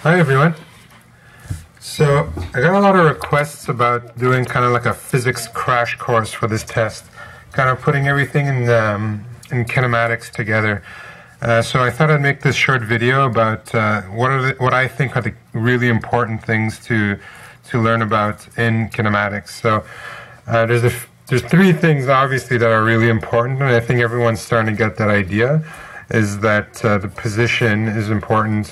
Hi everyone. So I got a lot of requests about doing kind of like a physics crash course for this test, kind of putting everything in kinematics together. So I thought I'd make this short video about what I think are the really important things to learn about in kinematics. So there's three things obviously that are really important, and I think everyone's starting to get that idea. Is that the position is important,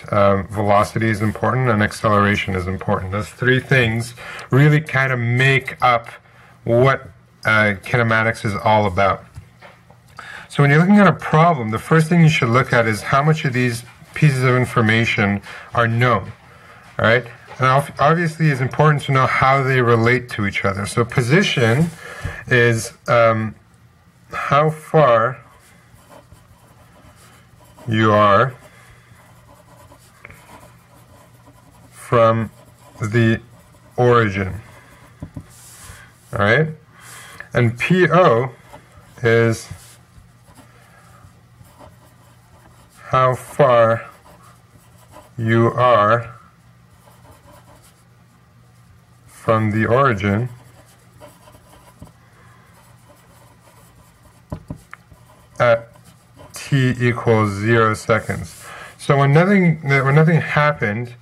velocity is important, and acceleration is important. Those three things really kind of make up what kinematics is all about. So when you're looking at a problem, the first thing you should look at is how much of these pieces of information are known. All right? And obviously it's important to know how they relate to each other. So position is how far you are from the origin. All right? And PO is how far you are from the origin at t equals 0 seconds. So when nothing happened,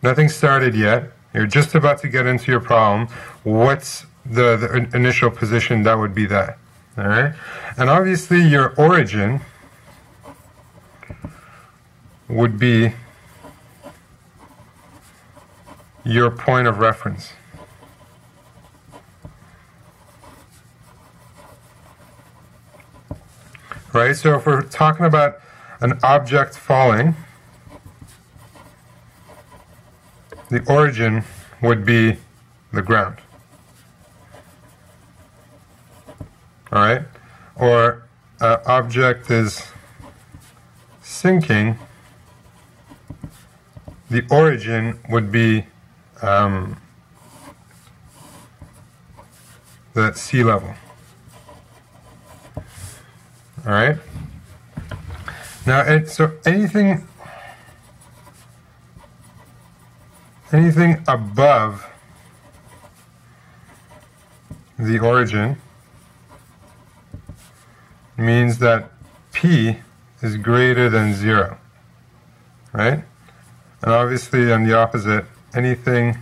nothing started yet, you're just about to get into your problem, what's the initial position? That would be that. All right? And obviously your origin would be your point of reference. Right? So if we're talking about an object falling, the origin would be the ground. All right? Or an object is sinking, the origin would be the sea level. All right. Now, so anything above the origin means that P is greater than 0, right? And obviously, on the opposite, anything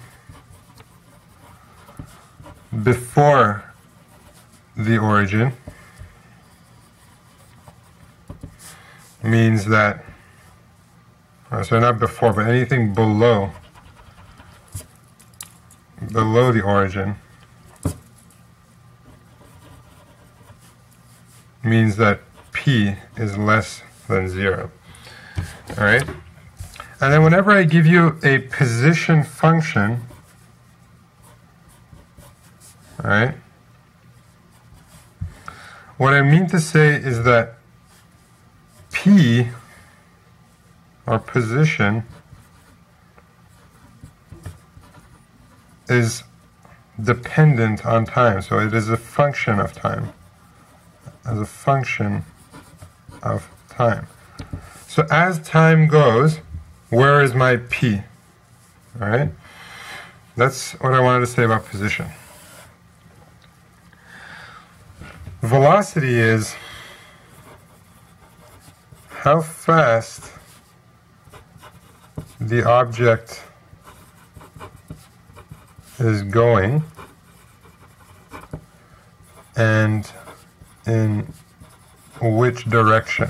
before the origin means that, so not before, but anything below the origin means that P is less than 0. All right? And then whenever I give you a position function, all right, what I mean to say is that P, or position, is dependent on time. So it is a function of time. As a function of time. So as time goes, where is my P? All right? That's what I wanted to say about position. Velocity is how fast the object is going and in which direction.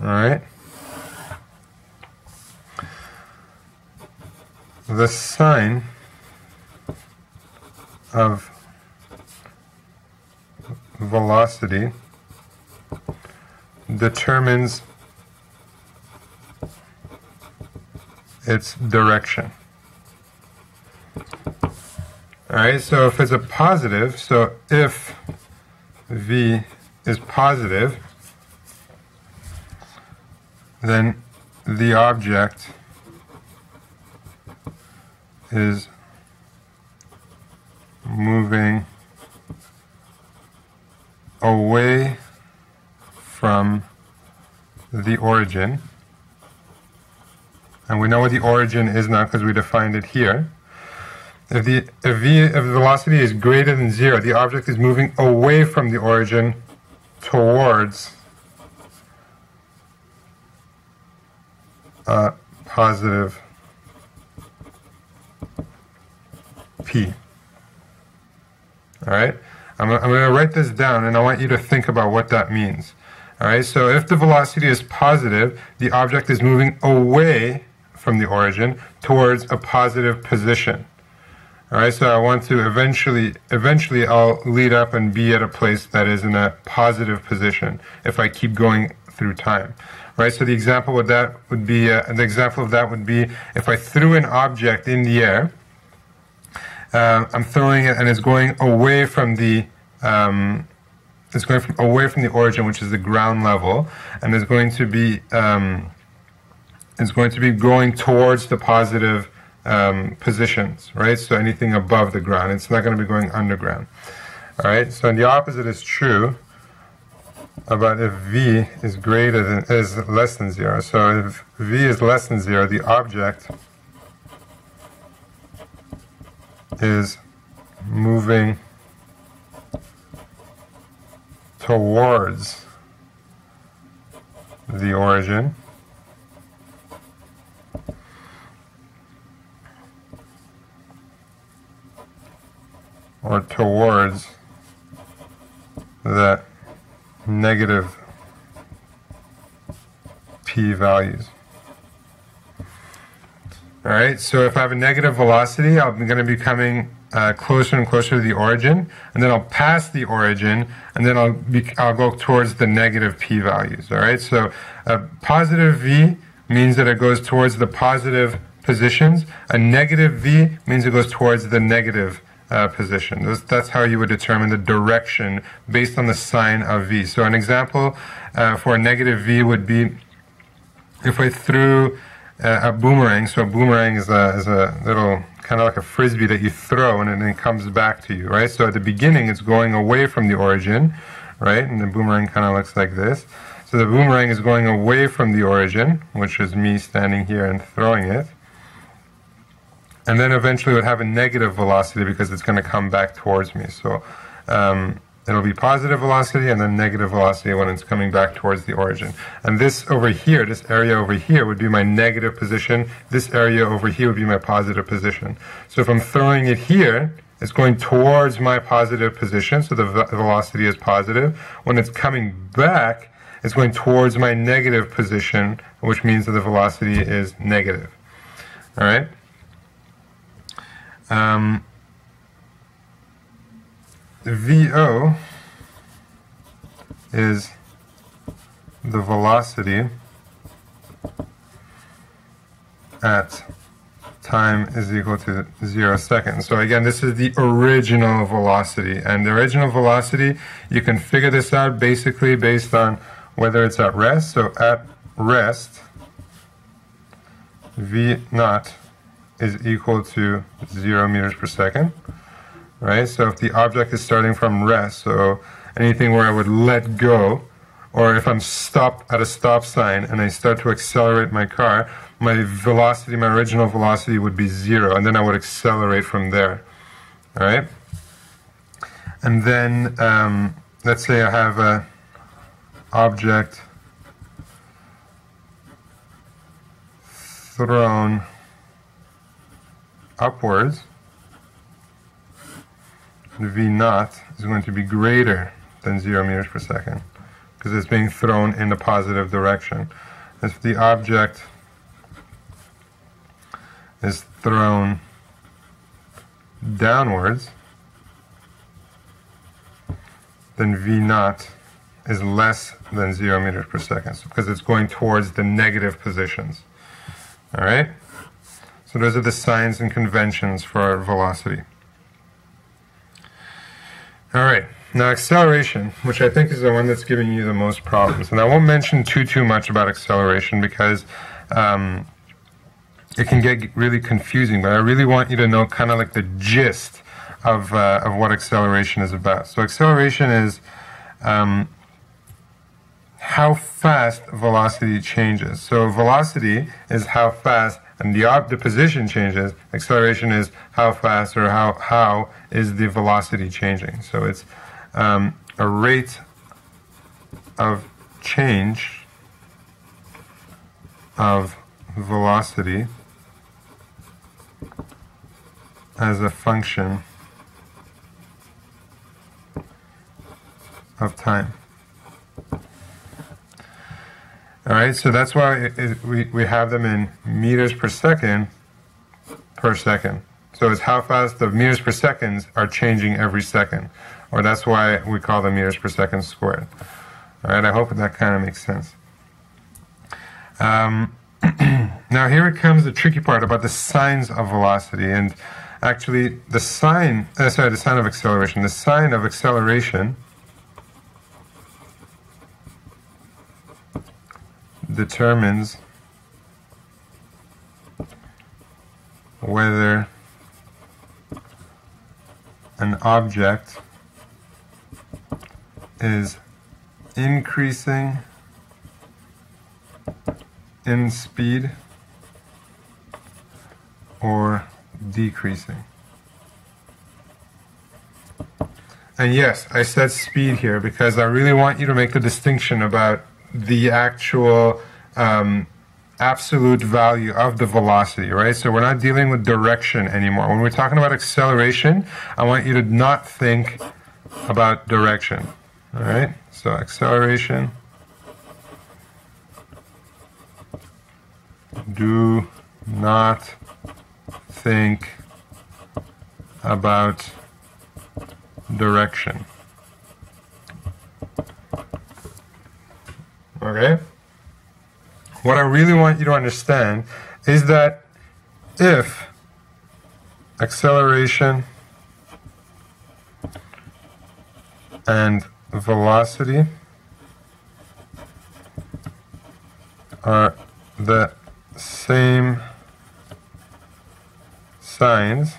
All right? The sign of velocity determines its direction. Alright, so if it's a positive, so if v is positive, then the object is moving away from the origin and we know what the origin is now because we defined it here. If the velocity is greater than 0, the object is moving away from the origin towards a positive p. All right? I'm going to write this down, and I want you to think about what that means. All right? So if the velocity is positive, the object is moving away from the origin towards a positive position. All right? So I want to eventually I'll lead up and be at a place that is in a positive position if I keep going through time. Right? So the example of that would be if I threw an object in the air. I'm throwing it, and it's going away from the away from the origin, which is the ground level, and it's going to be going towards the positive positions, right? So anything above the ground, it's not going to be going underground. All right. So the opposite is true about if v is less than 0. So if v is less than 0, the object is moving towards the origin, or towards the negative p values. All right, so if I have a negative velocity, I'm going to be coming closer and closer to the origin, and then I'll pass the origin, and then I'll go towards the negative p values. All right, so a positive v means that it goes towards the positive positions. A negative v means it goes towards the negative position. That's how you would determine the direction based on the sign of v. So an example for a negative v would be if I threw a boomerang. So a boomerang is a little kind of like a frisbee that you throw, and then it comes back to you, right? So at the beginning, it's going away from the origin, right? And the boomerang kind of looks like this. So the boomerang is going away from the origin, which is me standing here and throwing it. And then eventually it would have a negative velocity because it's going to come back towards me. So it'll be positive velocity and then negative velocity when it's coming back towards the origin. And this over here, this area over here would be my negative position. This area over here would be my positive position. So if I'm throwing it here, it's going towards my positive position, so the velocity is positive. When it's coming back, it's going towards my negative position, which means that the velocity is negative. All right? VO is the velocity at time is equal to 0 seconds. So again, this is the original velocity. And the original velocity, you can figure this out basically based on whether it's at rest. So at rest, V naught is equal to 0 meters per second. Right? So if the object is starting from rest, so anything where I would let go, or if I'm stopped at a stop sign and I start to accelerate my car, my velocity, my original velocity would be 0, and then I would accelerate from there. All right? And then, let's say I have an object thrown upwards. V naught is going to be greater than 0 meters per second because it's being thrown in the positive direction. If the object is thrown downwards, then V naught is less than 0 meters per second because it's going towards the negative positions. All right? So those are the signs and conventions for our velocity. All right, now acceleration, which I think is the one that's giving you the most problems. And I won't mention too much about acceleration because it can get really confusing, but I really want you to know kind of like the gist of what acceleration is about. So acceleration is how fast velocity changes. So velocity is how fast, and the position changes. Acceleration is how fast, or how is the velocity changing. So it's a rate of change of velocity as a function of time. All right, so that's why we have them in meters per second. So it's how fast the meters per second are changing every second, or that's why we call them meters per second squared. All right, I hope that kind of makes sense. Now here it comes the tricky part about the signs of velocity, and actually the sign of acceleration. The sign of acceleration determines whether an object is increasing in speed or decreasing. And yes, I said speed here because I really want you to make the distinction about the actual absolute value of the velocity, right? So we're not dealing with direction anymore. When we're talking about acceleration, I want you to not think about direction, all right? So acceleration, do not think about direction. Okay? What I really want you to understand is that if acceleration and velocity are the same signs,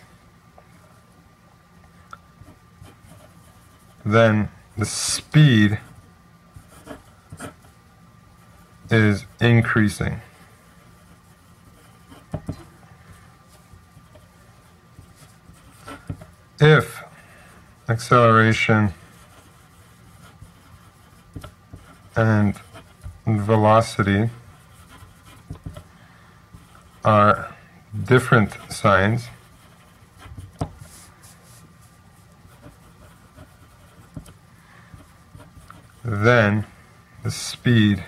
then the speed is increasing. If acceleration and velocity are different signs, then the speed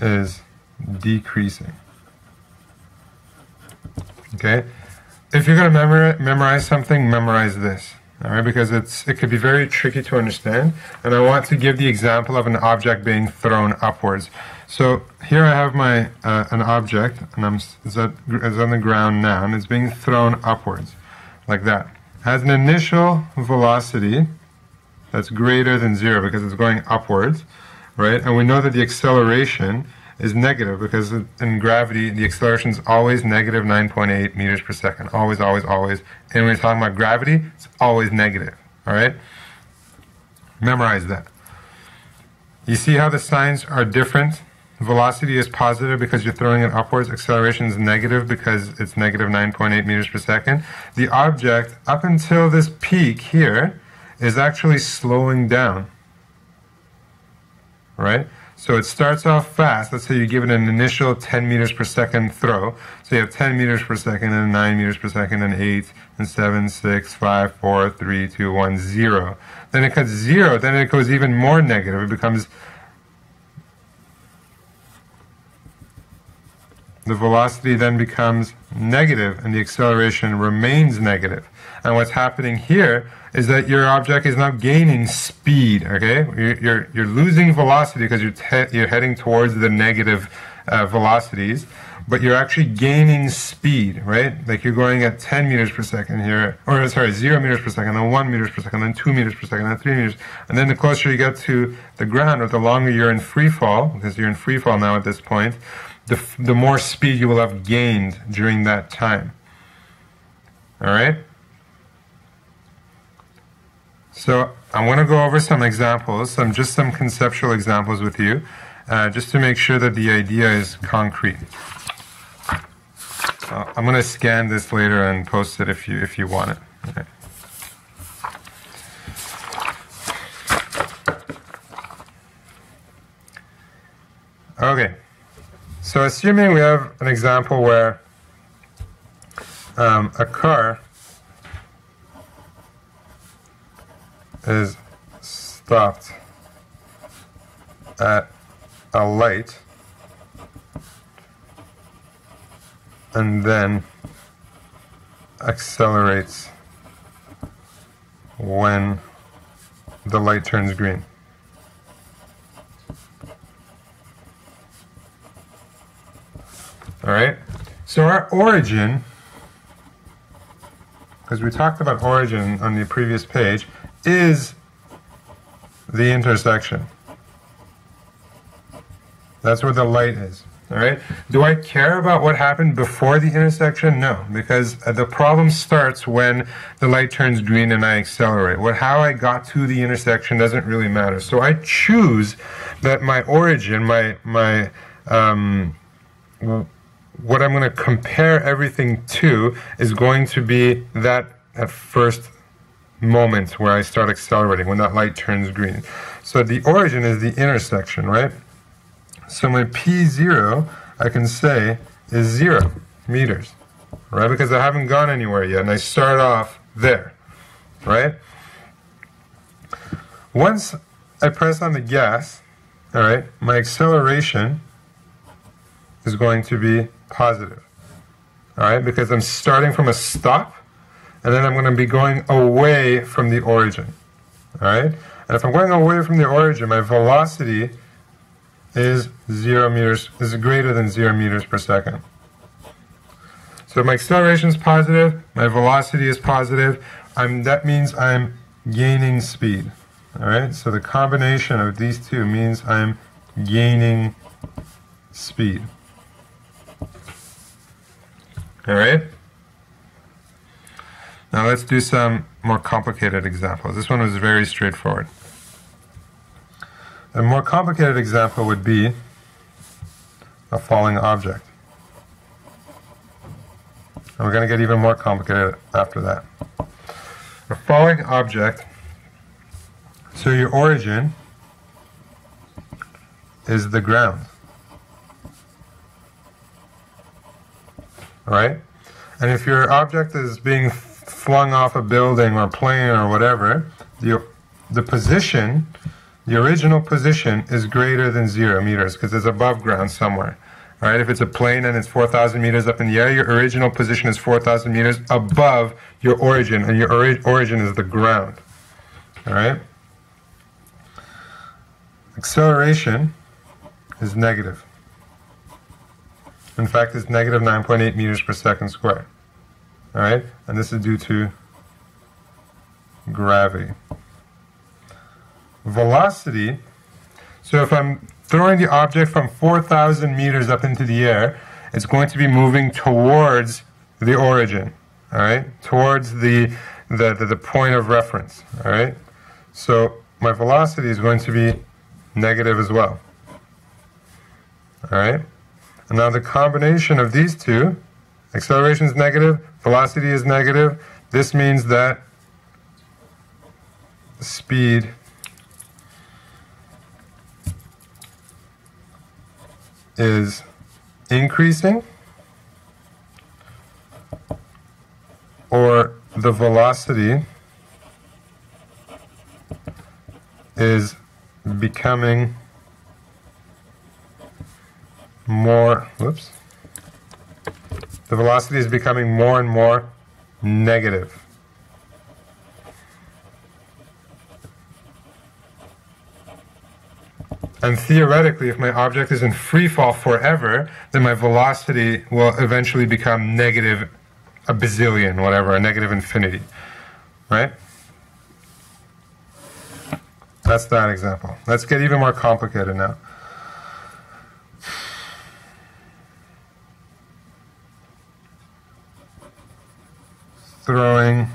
is decreasing. Okay? If you're going to memorize something, memorize this. All right? Because it could be very tricky to understand. And I want to give the example of an object being thrown upwards. So here I have my an object, and it's on the ground now, and it's being thrown upwards, like that. It has an initial velocity that's greater than 0 because it's going upwards, right? And we know that the acceleration is negative because in gravity, the acceleration is always negative 9.8 meters per second. Always, always, always. And when we're talking about gravity, it's always negative, all right? Memorize that. You see how the signs are different? Velocity is positive because you're throwing it upwards. Acceleration is negative because it's negative 9.8 meters per second. The object, up until this peak here, is actually slowing down, right? So it starts off fast. Let's say you give it an initial 10 meters per second throw. So you have 10 meters per second, and 9 meters per second, and 8, and 7, 6, 5, 4, 3, 2, 1, 0. Then it cuts 0, then it goes even more negative. It becomes, the velocity then becomes negative, and the acceleration remains negative. And what's happening here is that your object is now gaining speed, okay? You're losing velocity because you're heading towards the negative velocities, but you're actually gaining speed, right? Like you're going at 10 meters per second here, or sorry, 0 meters per second, then 1 meters per second, then 2 meters per second, then 3 meters. And then the closer you get to the ground, or the longer you're in free fall, because you're in free fall now at this point, the more speed you will have gained during that time. All right? So I'm going to go over some examples, just some conceptual examples with you, just to make sure that the idea is concrete. I'm going to scan this later and post it if you want it. Okay. Okay, so assuming we have an example where a car is stopped at a light and then accelerates when the light turns green. All right, so our origin, because we talked about origin on the previous page, is the intersection. That's where the light is. All right. Do I care about what happened before the intersection? No, because the problem starts when the light turns green and I accelerate. How I got to the intersection doesn't really matter. So I choose that my origin, what I'm going to compare everything to is going to be that first moment where I start accelerating, when that light turns green. So the origin is the intersection, right? So my P0, I can say, is 0 meters, right? Because I haven't gone anywhere yet, and I start off there, right? Once I press on the gas, all right, my acceleration is going to be positive, all right? Because I'm starting from a stop, and then I'm going to be going away from the origin, all right? And if I'm going away from the origin, my velocity is greater than 0 meters per second. So my acceleration is positive, my velocity is positive, that means I'm gaining speed, all right? So the combination of these two means I'm gaining speed. All right? Now let's do some more complicated examples. This one was very straightforward. A more complicated example would be a falling object. And we're going to get even more complicated after that. A falling object, so your origin is the ground. Right? And if your object is being flung off a building or plane or whatever, the position, the original position, is greater than 0 meters because it's above ground somewhere. Right? If it's a plane and it's 4,000 meters up in the air, your original position is 4,000 meters above your origin, and your origin is the ground. All right? Acceleration is negative. In fact, it's negative 9.8 meters per second squared. All right? And this is due to gravity. Velocity, so if I'm throwing the object from 4,000 meters up into the air, it's going to be moving towards the origin, all right? Towards the point of reference, all right? So my velocity is going to be negative as well, all right? And now the combination of these two, acceleration is negative, velocity is negative. This means that speed is increasing, or the velocity is becoming more, the velocity is becoming more and more negative. And theoretically, if my object is in free fall forever, then my velocity will eventually become negative a bazillion, whatever, a negative infinity, right? That's that example. Let's get even more complicated now. Throwing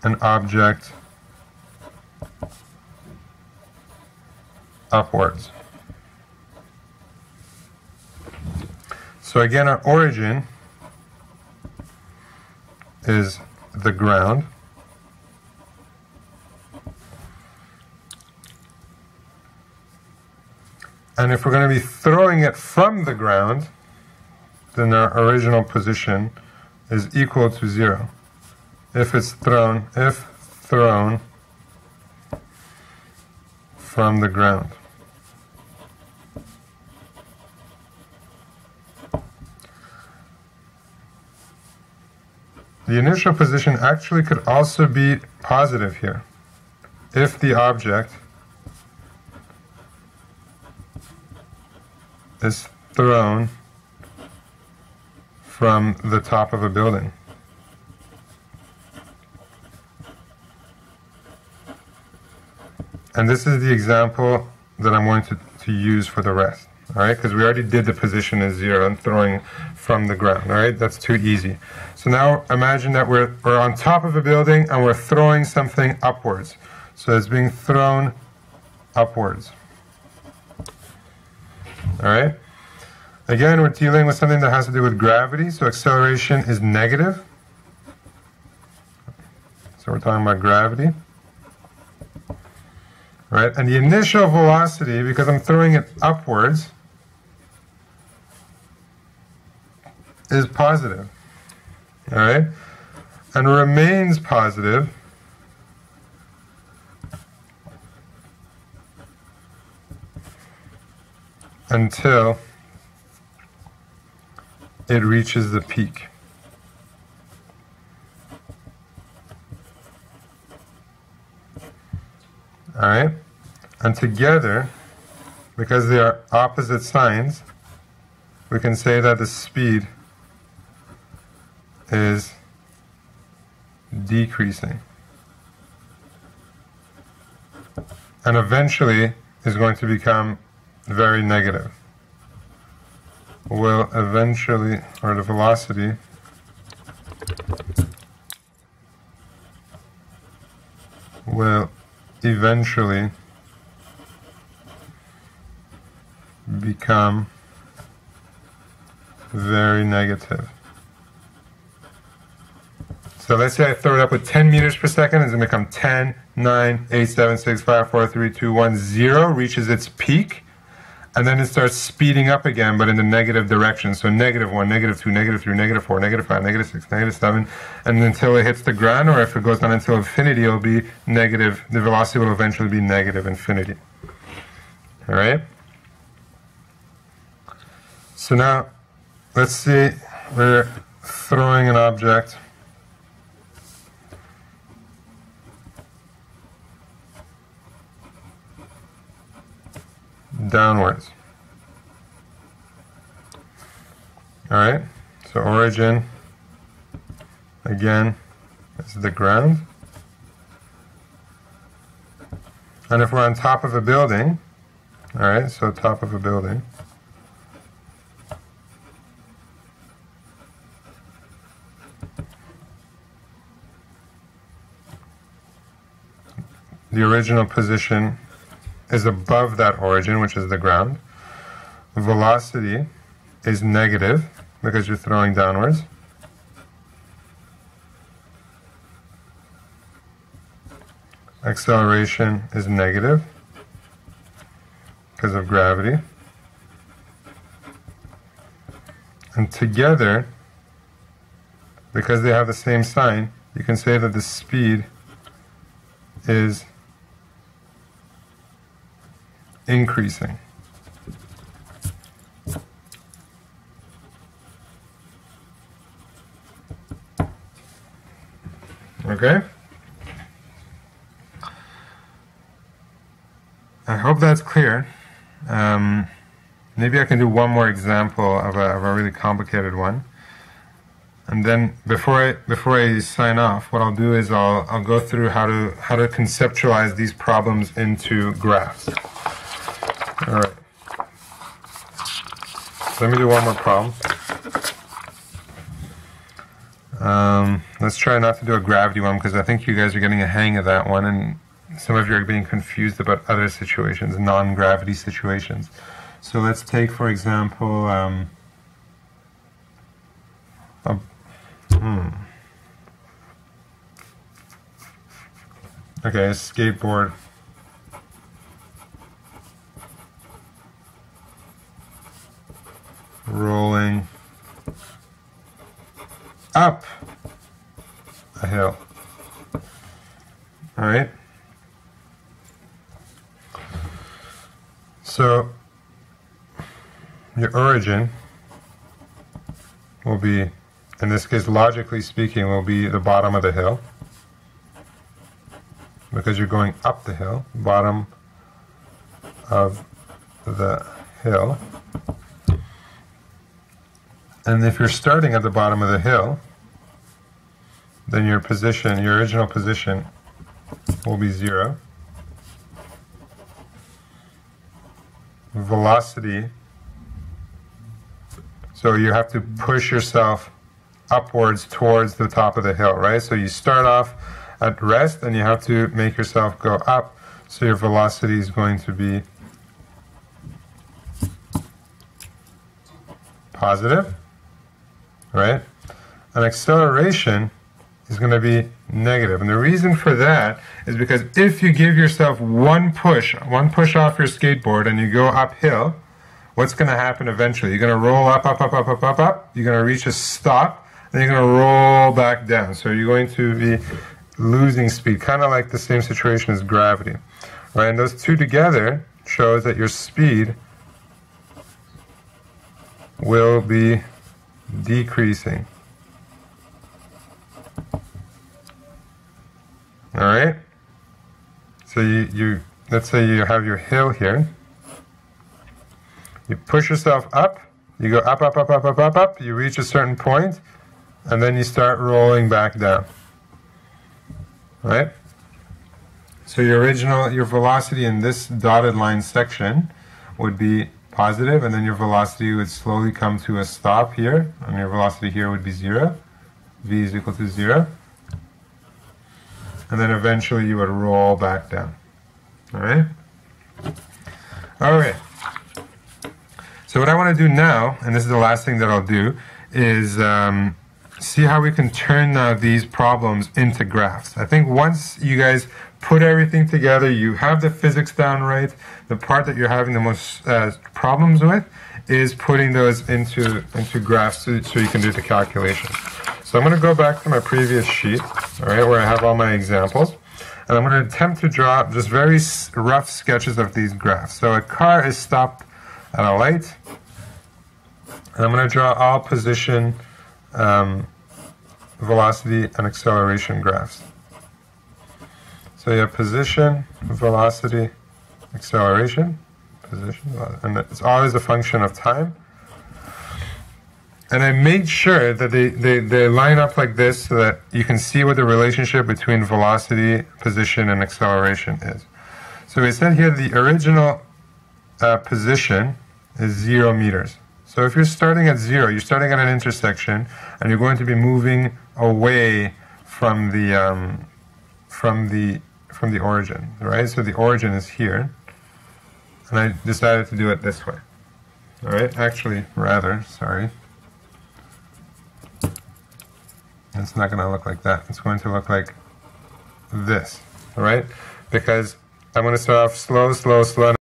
an object upwards. So again, our origin is the ground. And if we're going to be throwing it from the ground, then our original position is equal to 0. If thrown from the ground. The initial position actually could also be positive here. If the object is thrown from the top of a building. And this is the example that I'm going to use for the rest, all right? Because we already did the position as 0 and throwing from the ground, all right? That's too easy. So now imagine that we're on top of a building and we're throwing something upwards. So it's being thrown upwards. All right? Again, we're dealing with something that has to do with gravity, so acceleration is negative. So we're talking about gravity. Right? And the initial velocity, because I'm throwing it upwards, is positive. All right? And remains positive until it reaches the peak. All right? And together, because they are opposite signs, we can say that the speed is decreasing. And eventually is going to become very negative. Will eventually, or the velocity will eventually become very negative. So let's say I throw it up with 10 meters per second, it's going to become 10, 9, 8, 7, 6, 5, 4, 3, 2, 1, 0, reaches its peak, and then it starts speeding up again, but in the negative direction. So negative 1, negative 2, negative 3, negative 4, negative 5, negative 6, negative 7, and until it hits the ground, or if it goes down until infinity, it'll be negative. The velocity will eventually be negative infinity. All right? So now, let's see, we're throwing an object downwards. All right, so origin, again, is the ground. And if we're on top of a building, all right, so top of a building, the original position is above that origin, which is the ground. The velocity is negative because you're throwing downwards. Acceleration is negative because of gravity. And together, because they have the same sign, you can say that the speed is increasing. Okay? I hope that's clear. Maybe I can do one more example of a really complicated one. And then before I sign off, what I'll do is I'll go through how to conceptualize these problems into graphs. All right. So let me do one more problem. Let's try not to do a gravity one because I think you guys are getting a hang of that one, and some of you are being confused about other situations, non-gravity situations. So let's take, for example, okay, a skateboard. Rolling up a hill. All right. So your origin will be, in this case, logically speaking, will be the bottom of the hill, because you're going up the hill, bottom of the hill. And if you're starting at the bottom of the hill, then your position, your original position, will be 0. Velocity, so you have to push yourself upwards towards the top of the hill, right? So you start off at rest and you have to make yourself go up, so your velocity is going to be positive, right? And acceleration is going to be negative. And the reason for that is because if you give yourself one push off your skateboard and you go uphill, what's going to happen eventually? You're going to roll up, up, up, up, up, up, up. You're going to reach a stop, and you're going to roll back down. So you're going to be losing speed, kind of like the same situation as gravity, right? And those two together shows that your speed will be decreasing. All right? So you let's say you have your hill here. You push yourself up, you go up, up, up, up, up, up, up, you reach a certain point, and then you start rolling back down. All right? So your velocity in this dotted line section would be positive, and then your velocity would slowly come to a stop here, and your velocity here would be 0. V is equal to 0. And then eventually you would roll back down. All right? All right. So what I want to do now, and this is the last thing that I'll do, is see how we can turn these problems into graphs. I think once you guys put everything together, you have the physics down right, the part that you're having the most problems with is putting those into graphs so you can do the calculations. So I'm going to go back to my previous sheet, all right, where I have all my examples, and I'm going to attempt to draw just very rough sketches of these graphs. So a car is stopped at a light, and I'm going to draw all position, velocity, and acceleration graphs. So you have position, velocity, acceleration, position, and it's always a function of time. And I made sure that they line up like this so that you can see what the relationship between velocity, position, and acceleration is. So we said here the original position is 0 meters. So if you're starting at 0, you're starting at an intersection, and you're going to be moving away from the origin, right? So the origin is here, and I decided to do it this way. All right, actually, sorry. It's not going to look like that. It's going to look like this, all right? Because I'm going to start off slow, slow, slow.